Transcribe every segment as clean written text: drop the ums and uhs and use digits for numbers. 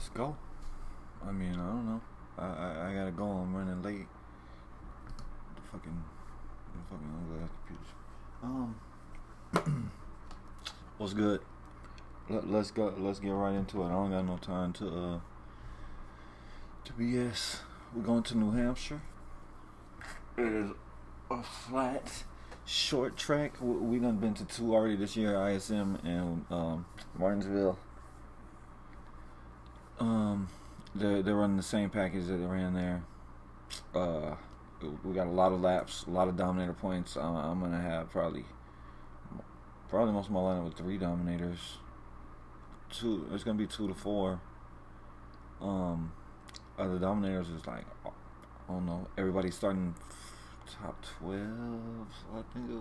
Let's go. I mean, I don't know. I gotta go. I'm running late. The fucking ugly computers. What's good? Let's go. Let's get right into it. I don't got no time to BS. We're going to New Hampshire. It is a flat, short track. We done been to two already this year. ISM and Martinsville. They're running the same package that they ran there. We got a lot of laps, a lot of dominator points. I'm gonna have probably most of my lineup with 3 dominators. It's gonna be 2 to 4. Other dominators is like, I don't know. Everybody's starting top 12. So I think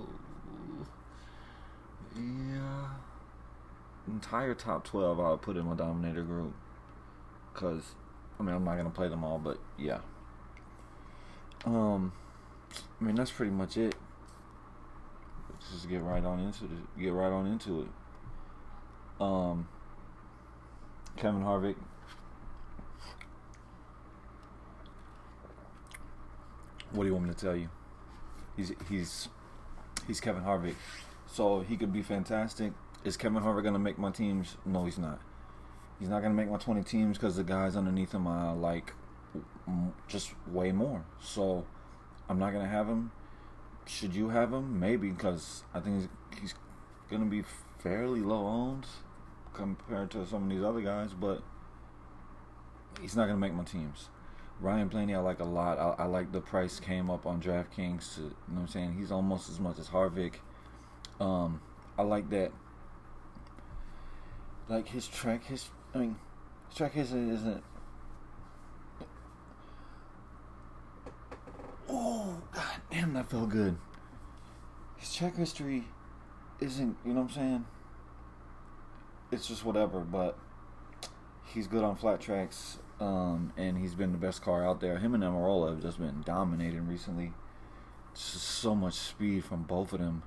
entire top 12 I'll put in my dominator group. Cause I'm not gonna play them all, but yeah. That's pretty much it. Let's just get right on into it. Kevin Harvick. What do you want me to tell you? He's Kevin Harvick, so he could be fantastic. Is Kevin Harvick gonna make my teams? No, he's not. He's not gonna make my 20 teams because the guys underneath him I like just way more. So I'm not gonna have him. Should you have him? Maybe, because I think he's gonna be fairly low owned compared to some of these other guys, but he's not gonna make my teams. Ryan Blaney I like a lot. I like the price came up on Draftkings to, you know what I'm saying? He's almost as much as Harvick. I like that. Like his track isn't. Oh, god damn, that felt good. His track history isn't, you know what I'm saying? It's just whatever, but he's good on flat tracks, and he's been the best car out there. Him and Amarola have just been dominating recently. Just so much speed from both of them.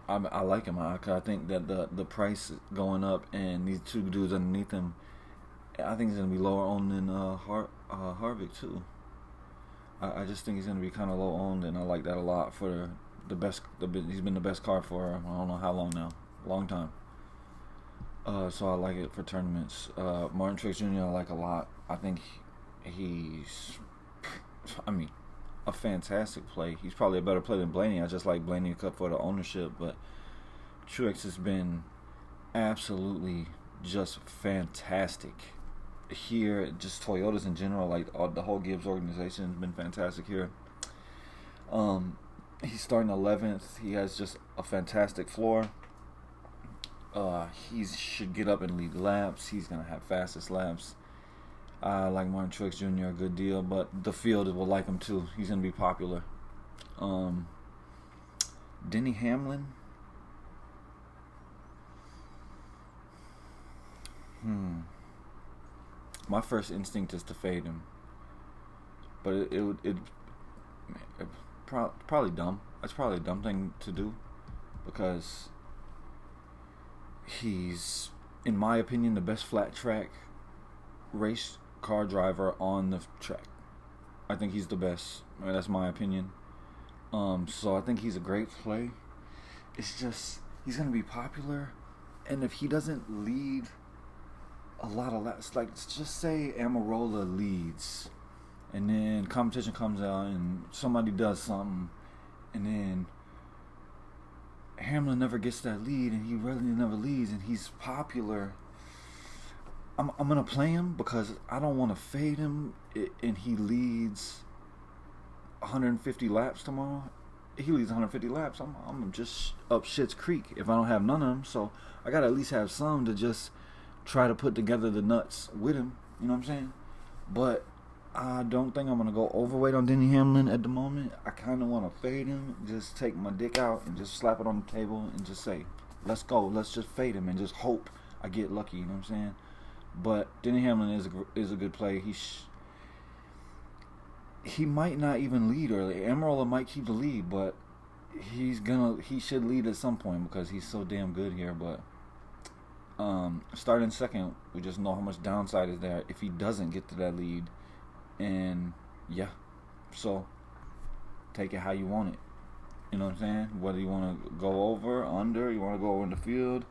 I like him. I think that the price going up and these two dudes underneath him, I think he's gonna be lower owned than Harvick too. I just think he's gonna be kind of low owned, and I like that a lot for the best. He's been the best car for I don't know how long now, long time. So I like it for tournaments. Martin Truex Jr. I like a lot. I think he's, a fantastic play. He's probably a better play than Blaney. I just like Blaney cut for the ownership, but Truex has been absolutely just fantastic here. Just Toyotas in general, like the whole Gibbs organization has been fantastic here. He's starting 11th. He has just a fantastic floor. He should get up and lead laps. He's gonna have fastest laps. I like Martin Truex Jr. a good deal, but the field will like him too. He's gonna be popular. Denny Hamlin. My first instinct is to fade him, but it probably dumb. That's probably a dumb thing to do, because he's, in my opinion, the best flat track race car driver on the track. I think he's the best. That's my opinion. So I think he's a great play. It's just he's gonna be popular, and if he doesn't lead a lot of laps, like just say Amarola leads, and then competition comes out and somebody does something, and then Hamlin never gets that lead, and he really never leads, and he's popular. I'm gonna play him because I don't want to fade him, and he leads 150 laps tomorrow. He leads 150 laps. I'm just up shit's creek if I don't have none of them. So I gotta at least have some to just try to put together the nuts with him. You know what I'm saying? But I don't think I'm gonna go overweight on Denny Hamlin at the moment. I kind of want to fade him, just take my dick out and just slap it on the table and just say, "Let's go. Let's just fade him and just hope I get lucky." You know what I'm saying? But Denny Hamlin is a good play. He might not even lead early. Amarola might keep the lead, but he should lead at some point because he's so damn good here. But Starting second, we just know how much downside is there if he doesn't get to that lead. And yeah, so take it how you want it. You know what I'm saying? Whether you want to go over, under, you want to go over in the field.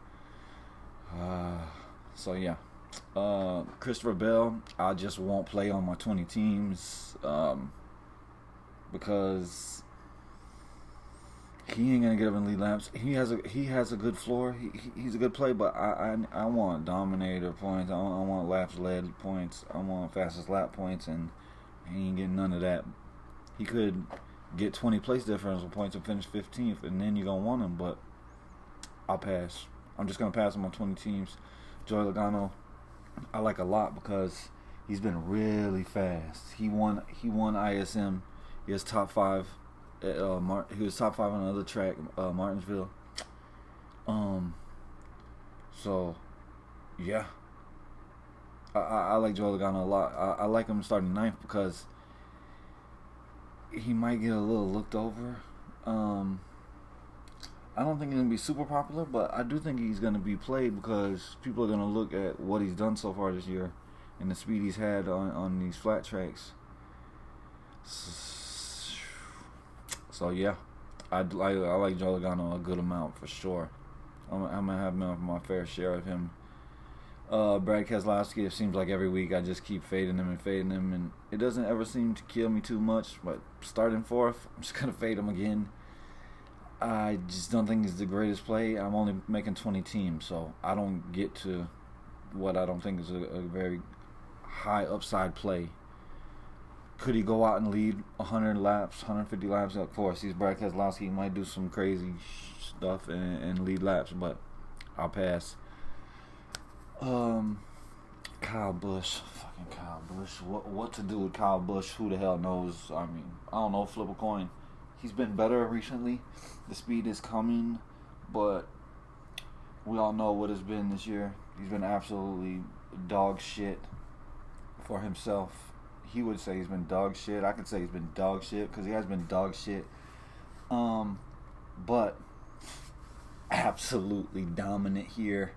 So yeah. Christopher Bell, I just won't play on my 20 teams because he ain't gonna get up in lead laps. He has a good floor. He's a good play, but I want dominator points. I want laps led points. I want fastest lap points, and he ain't getting none of that. He could get 20 place differential points and finish 15th, and then you're gonna want him. But I'll pass. I'm just gonna pass him on 20 teams. Joey Logano, I like a lot because he's been really fast. He won ISM. He has top 5. He was top 5 on another track, Martinsville. So yeah, I like Joey Logano a lot. I like him starting 9th because he might get a little looked over. I don't think he's going to be super popular, but I do think he's going to be played because people are going to look at what he's done so far this year and the speed he's had on these flat tracks. So yeah, I like Joe Logano a good amount for sure. I'm going to have my fair share of him. Brad Keselowski, it seems like every week I just keep fading him, and it doesn't ever seem to kill me too much, but starting 4th, I'm just going to fade him again. I just don't think he's the greatest play. I'm only making 20 teams, so I don't get to what I don't think is a very high upside play. Could he go out and lead 100 laps, 150 laps? Of course, he's Brad Keselowski. He might do some crazy stuff and lead laps, but I'll pass. Kyle Busch. Fucking Kyle Busch. What to do with Kyle Busch? Who the hell knows? I mean, I don't know. Flip a coin. He's been better recently. The speed is coming, but we all know what it's been this year. He's been absolutely dog shit for himself. He would say he's been dog shit. I could say he's been dog shit because he has been dog shit. But absolutely dominant here.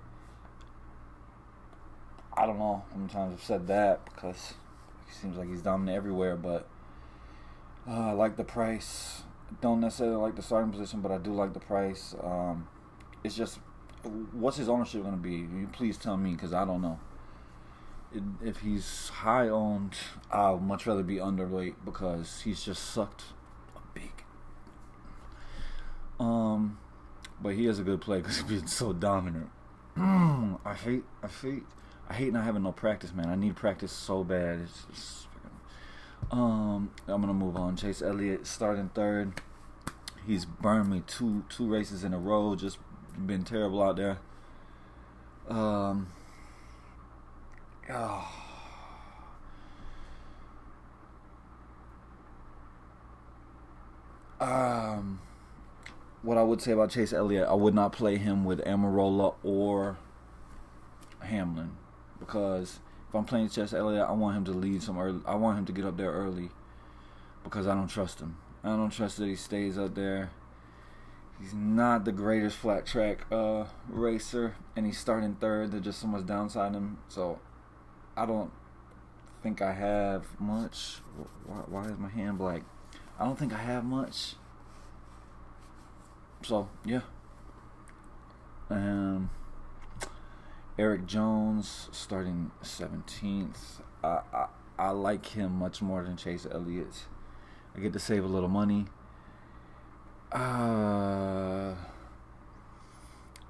I don't know how many times I've said that because he seems like he's dominant everywhere, but I like the price. Don't necessarily like the starting position, but I do like the price. It's just, what's his ownership going to be? You please tell me, because I don't know. If he's high owned, I'll much rather be underweight because he's just sucked a big. But he has a good play because he's been so dominant. I hate not having no practice, man. I need practice so bad. It's just, I'm gonna move on. Chase Elliott starting 3rd. He's burned me two races in a row. Just been terrible out there. What I would say about Chase Elliott, I would not play him with Amarola or Hamlin because if I'm playing Chase Elliott, I want him to lead some early. I want him to get up there early because I don't trust him. I don't trust that he stays up there. He's not the greatest flat track racer, and he's starting 3rd. There's just so much downside in him. So I don't think I have much. Why is my hand black? I don't think I have much. So yeah. Eric Jones starting 17th. I like him much more than Chase Elliott. I get to save a little money. And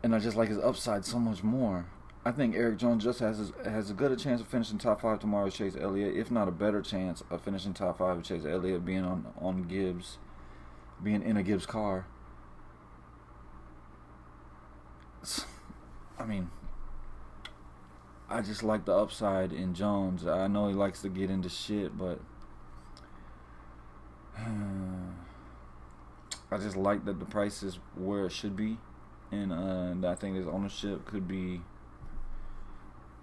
I just like his upside so much more. I think Eric Jones just has as good a chance of finishing top 5 tomorrow as Chase Elliott, if not a better chance of finishing top 5 with Chase Elliott being on Gibbs, being in a Gibbs car. I mean, I just like the upside in Jones. I know he likes to get into shit, but I just like that the price is where it should be, and I think his ownership could be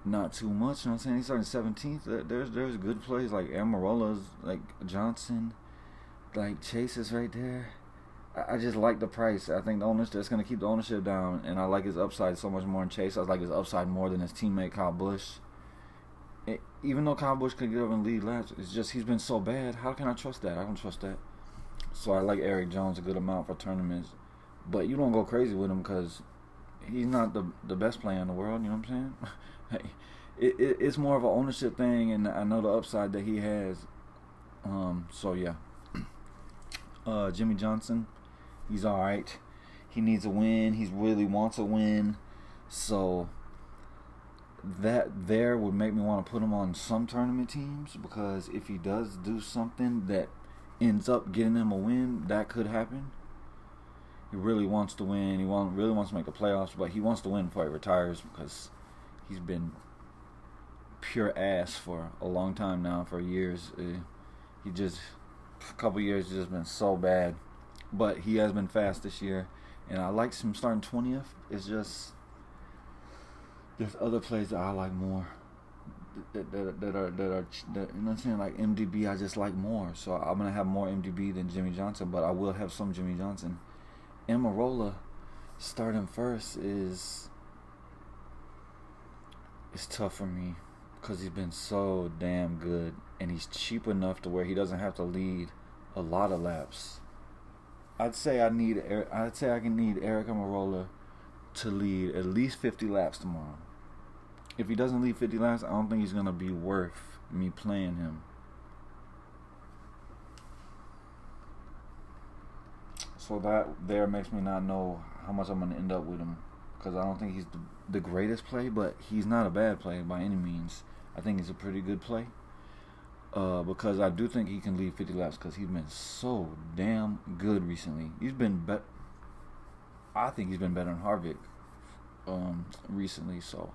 not too much. You know what I'm saying? He's starting 17th. There's good plays like Amarola's, like Johnson, like Chase is right there. I just like the price. I think the ownership that's going to keep the ownership down, and I like his upside so much more in Chase. I like his upside more than his teammate Kyle Busch. Even though Kyle Busch could get up and lead laps, it's just he's been so bad. How can I trust that? I don't trust that. So I like Eric Jones a good amount for tournaments, but you don't go crazy with him because he's not the best player in the world. You know what I'm saying? It's more of an ownership thing, and I know the upside that he has. So yeah. Jimmy Johnson, he's all right. He needs a win. He really wants a win. So that there would make me want to put him on some tournament teams, because if he does do something that ends up getting him a win, that could happen. He really wants to win. He really wants to make the playoffs, but he wants to win before he retires, because he's been pure ass for a long time now, for years. He just, a couple years, just been so bad. But he has been fast this year, and I like him starting 20th. It's just there's other plays that I like more. That are you know what I'm saying, like MDB. I just like more, so I'm gonna have more MDB than Jimmy Johnson, but I will have some Jimmy Johnson. Amarola starting first is tough for me, because he's been so damn good, and he's cheap enough to where he doesn't have to lead a lot of laps. I'd say I can need Eric Amarola to lead at least 50 laps tomorrow. If he doesn't lead 50 laps, I don't think he's gonna be worth me playing him. So that there makes me not know how much I'm gonna end up with him, because I don't think he's the greatest play, but he's not a bad play by any means. I think he's a pretty good play, because I do think he can lead 50 laps, because he's been so damn good recently. I think he's been better than Harvick recently. So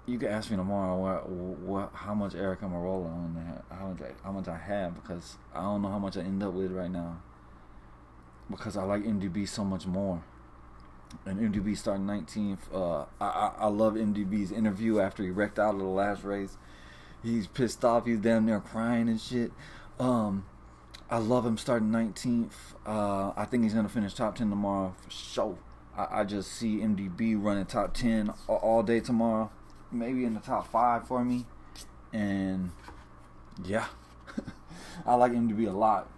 you can ask me tomorrow how much Eric Amarola on that, how much I have, because I don't know how much I end up with right now, because I like MDB so much more. And MDB starting 19th. I love MDB's interview after he wrecked out of the last race. He's pissed off. He's down there crying and shit. I love him starting 19th. I think he's going to finish top 10 tomorrow for sure. I just see MDB running top 10 all day tomorrow. Maybe in the top 5 for me. And yeah, I like MDB a lot.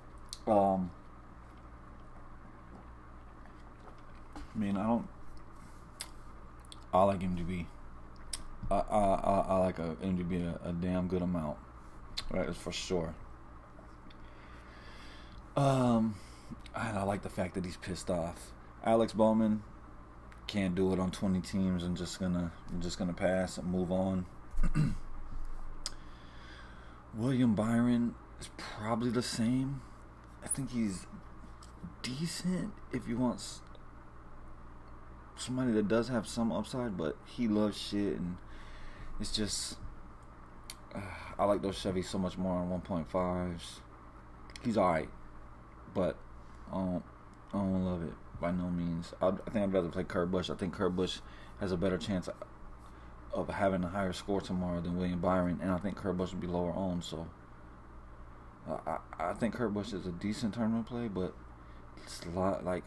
I like MDB. I like MDB a damn good amount. That is for sure. And I like the fact that he's pissed off. Alex Bowman can't do it on 20 teams. I'm just gonna pass and move on. William Byron is probably the same. I think he's decent if you want somebody that does have some upside, but he loves shit, and it's just I like those Chevys so much more on 1.5s. He's alright, but I don't love it by no means. I think I'd rather play Kurt Busch. I think Kurt Busch has a better chance of having a higher score tomorrow than William Byron, and I think Kurt Busch would be lower owned. So I think Kurt Busch is a decent tournament play, but it's a lot like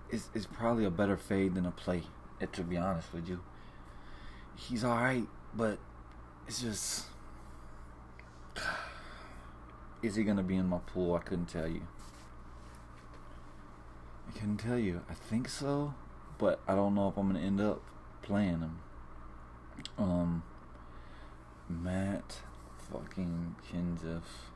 it's probably a better fade than a play. To be honest with you, he's all right, but it's just, is he gonna be in my pool? I couldn't tell you. I think so, but I don't know if I'm gonna end up playing him. Matt fucking Kenseth.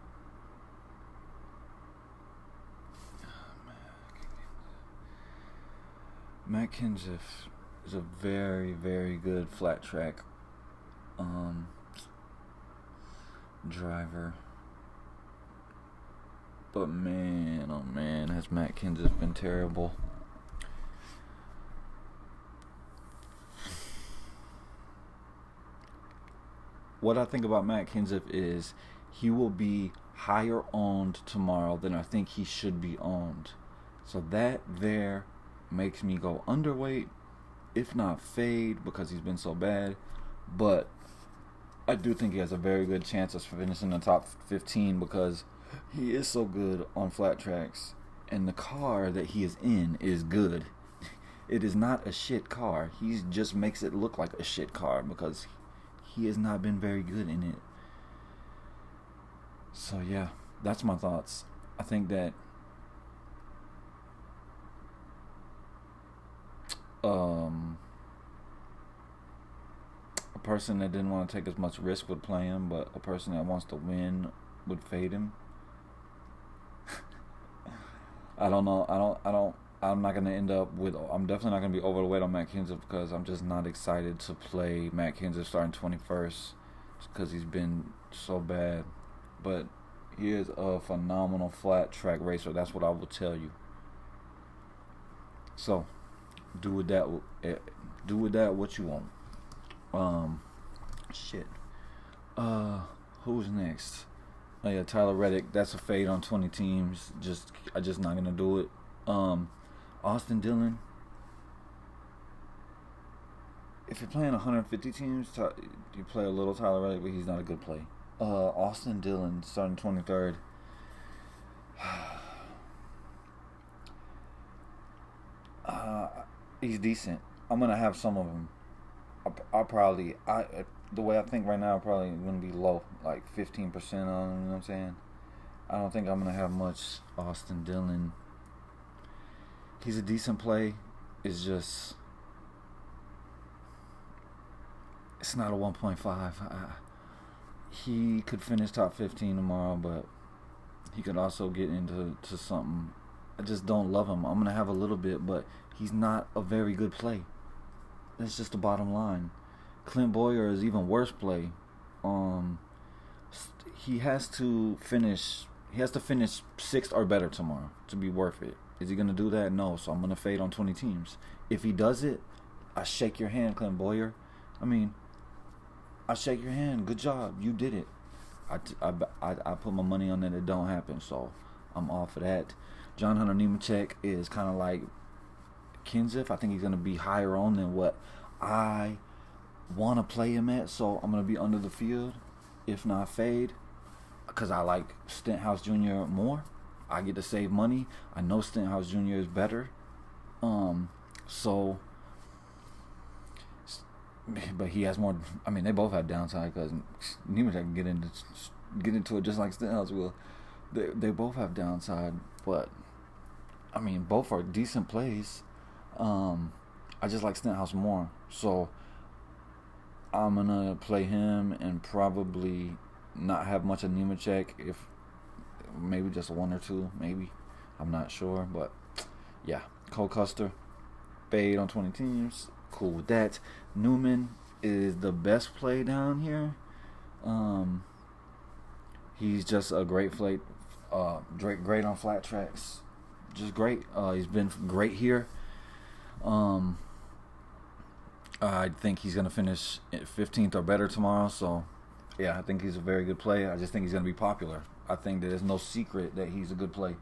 Matt Kenseth is a very, very good flat track driver. But man, oh man, has Matt Kenseth been terrible. What I think about Matt Kenseth is he will be higher owned tomorrow than I think he should be owned. So that there makes me go underweight, if not fade, because he's been so bad. But I do think he has a very good chance of finishing in the top 15, because He is so good on flat tracks, and the car that he is in is good. It is not a shit car. He just makes it look like a shit car because he has not been very good in it. So yeah, that's my thoughts. I think that a person that didn't want to take as much risk would play him, but a person that wants to win would fade him. I don't know. I'm not gonna end up with. I'm definitely not gonna be overweight on Matt Kenseth because I'm just not excited to play Matt Kenseth starting 21st because he's been so bad. But he is a phenomenal flat track racer. That's what I will tell you. So, do with that. Do with that what you want. Shit. Who's next? Oh yeah, Tyler Reddick. That's a fade on 20 teams. I'm just not gonna do it. Austin Dillon. If you're playing 150 teams, you play a little Tyler Reddick, but he's not a good play. Austin Dillon starting 23rd. He's decent. I'm gonna have some of them. The way I think right now, I'm probably gonna be low, like 15% on him. You know what I'm saying? I don't think I'm gonna have much Austin Dillon. He's a decent play. It's just, it's not a 1.5. He could finish top 15 tomorrow, but he could also get into something. I just don't love him. I'm going to have a little bit, but he's not a very good play. That's just the bottom line. Clint Boyer is even worse play. He has to finish 6th or better tomorrow to be worth it. Is he going to do that? No, so I'm going to fade on 20 teams. If he does it, I shake your hand, Clint Boyer. I shake your hand. Good job. You did it. I put my money on that it don't happen, so I'm off of that. John Hunter Nemechek is kind of like Kenseth. I think he's going to be higher on than what I want to play him at, so I'm going to be under the field, if not fade, because I like Stenhouse Jr. more. I get to save money. I know Stenhouse Jr. is better. But he has more. They both have downside because Nemechek can get into it just like Stenhouse will. They both have downside, but both are decent plays. I just like Stenhouse more, so I'm gonna play him and probably not have much of Nemechek. If maybe just one or two, maybe. I'm not sure, but yeah. Cole Custer, fade on 20 teams. Cool with that. Newman is the best play down here. He's just a great play. Great on flat tracks. Just great. He's been great here. I think he's gonna finish 15th or better tomorrow. So yeah, I think he's a very good play. I just think he's gonna be popular. I think that there's no secret that he's a good play.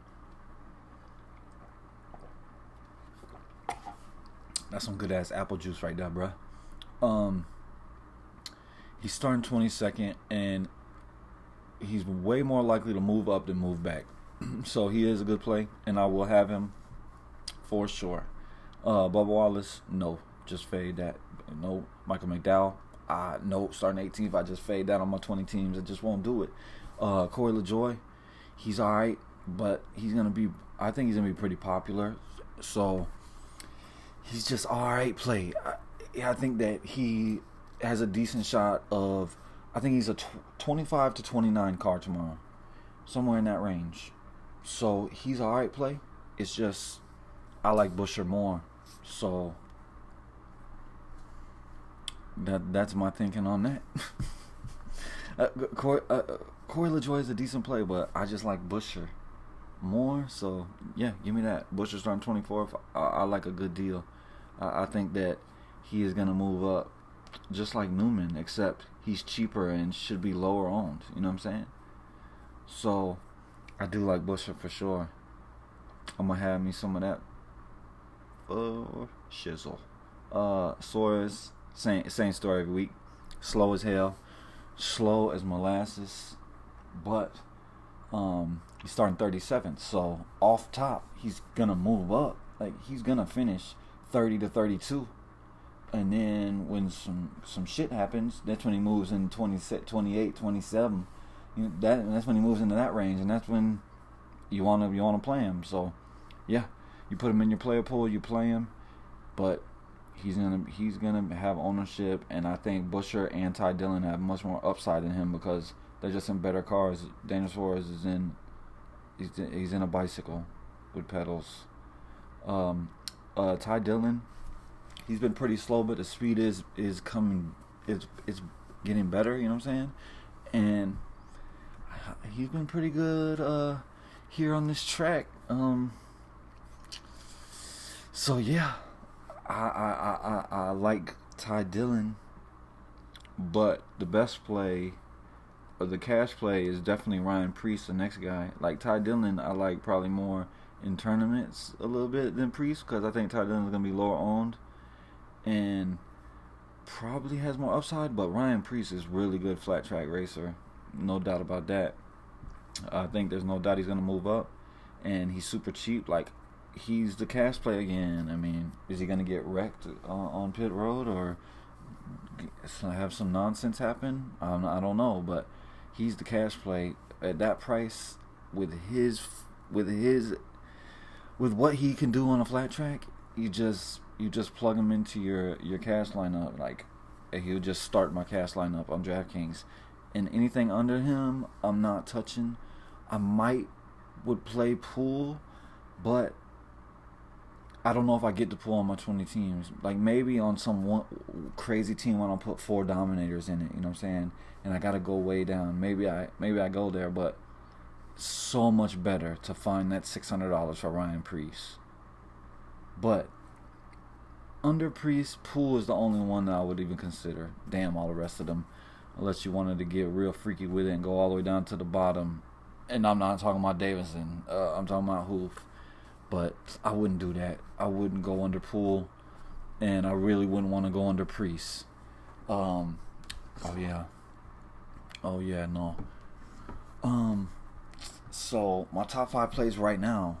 That's some good ass apple juice right there, bruh. He's starting 22nd, and he's way more likely to move up than move back. So he is a good play, and I will have him for sure. Bubba Wallace, no, just fade that. No. Michael McDowell, no, starting 18th, I just fade that on my 20 teams. I just won't do it. Corey LaJoy, he's all right, but I think he's going to be pretty popular. So he's just all right play. I think that he has a decent shot of, I think he's a 25 to 29 car tomorrow. Somewhere in that range. So he's all right play. It's just, I like Buescher more. So that's my thinking on that. Corey LaJoy is a decent play, but I just like Buescher more. So yeah, give me that. Buescher starting 24th. I like a good deal. I think that he is going to move up just like Newman, except he's cheaper and should be lower owned. You know what I'm saying? So I do like Buescher for sure. I'm going to have me some of that shizzle. Suarez, same story every week. Slow as hell. Slow as molasses. But He's starting 37th, so off top he's gonna move up. Like he's gonna finish 30 to 32, and then when some shit happens, that's when he moves in 28, 27. That's when he moves into that range, and that's when you wanna play him. So yeah, you put him in your player pool, you play him, but he's gonna have ownership, and I think Busher and Ty Dillon have much more upside than him because they're just in better cars. Daniel Suarez is he's in a bicycle with pedals. Ty Dillon, he's been pretty slow, but the speed is coming. It's getting better. You know what I'm saying? And he's been pretty good here on this track. So yeah, I like Ty Dillon, but the best play or the cash play is definitely Ryan Preece, the next guy. Like Ty Dillon, I like probably more in tournaments a little bit than Preece because I think Ty Dillon is gonna be lower owned and probably has more upside. But Ryan Preece is really good flat track racer, no doubt about that. I think there's no doubt he's gonna move up, and he's super cheap. Like he's the cash play again. I mean, is he gonna get wrecked on pit road or have some nonsense happen? I don't know, but he's the cash play at that price with what he can do on a flat track. You just plug him into your cash lineup. Like he'll just start my cash lineup on Draftkings, and anything under him, I'm not touching. I would play pool, but I don't know if I get to pull on my 20 teams. Like maybe on some one crazy team when I put 4 dominators in it, you know what I'm saying? And I gotta go way down. Maybe I go there, but so much better to find that $600 for Ryan Preece. But under Preece, pool is the only one that I would even consider. Damn, all the rest of them, unless you wanted to get real freaky with it and go all the way down to the bottom. And I'm not talking about Davidson. I'm talking about Hoof. But I wouldn't do that. I wouldn't go under pool, and I really wouldn't want to go under Preece. Oh yeah, no. So my top 5 plays right now,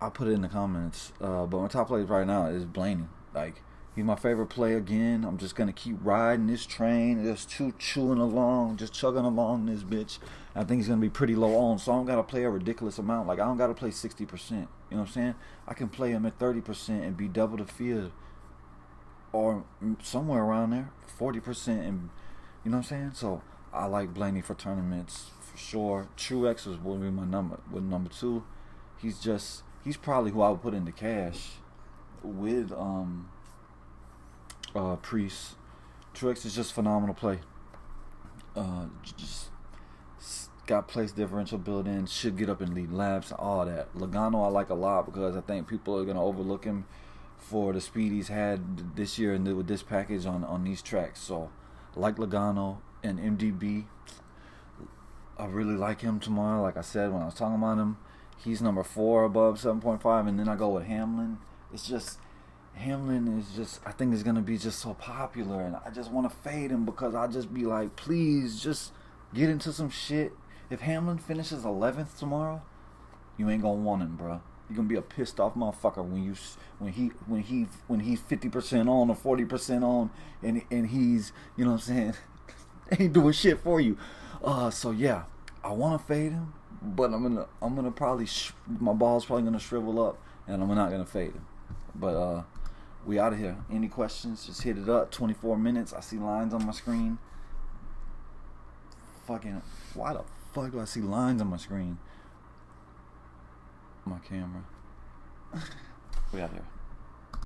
I'll put it in the comments. But my top plays right now is Blaney. Like he's my favorite play again. I'm just gonna keep riding this train, just chewing along, just chugging along this bitch. I think he's gonna be pretty low on, so I don't gotta play a ridiculous amount. Like I don't gotta play 60%. You know what I'm saying? I can play him at 30% and be double the field, or somewhere around there, 40%, and you know what I'm saying. So I like Blaney for tournaments for sure. Truex will be my number 2. He's probably who I would put into cash with Preece. Truex is just phenomenal play. Just got place differential built in, should get up in lead laps, all that. Logano I like a lot because I think people are gonna overlook him for the speed he's had this year and with this package on these tracks. So I like Logano and MDB. I really like him tomorrow. Like I said when I was talking about him, he's number 4 above 7.5, and then I go with Hamlin. Hamlin is just, I think is going to be just so popular, and I just want to fade him because I just be like, please just get into some shit. If Hamlin finishes 11th tomorrow, you ain't going to want him, bro. You're going to be a pissed off motherfucker when he's 50% on or 40% on and he's, you know what I'm saying, ain't doing shit for you. So yeah, I want to fade him, but I'm gonna probably my ball's probably gonna shrivel up, and I'm not gonna fade him. But we out of here. Any questions? Just hit it up. 24 minutes. I see lines on my screen. Fucking, why the fuck do I see lines on my screen? My camera. We out here.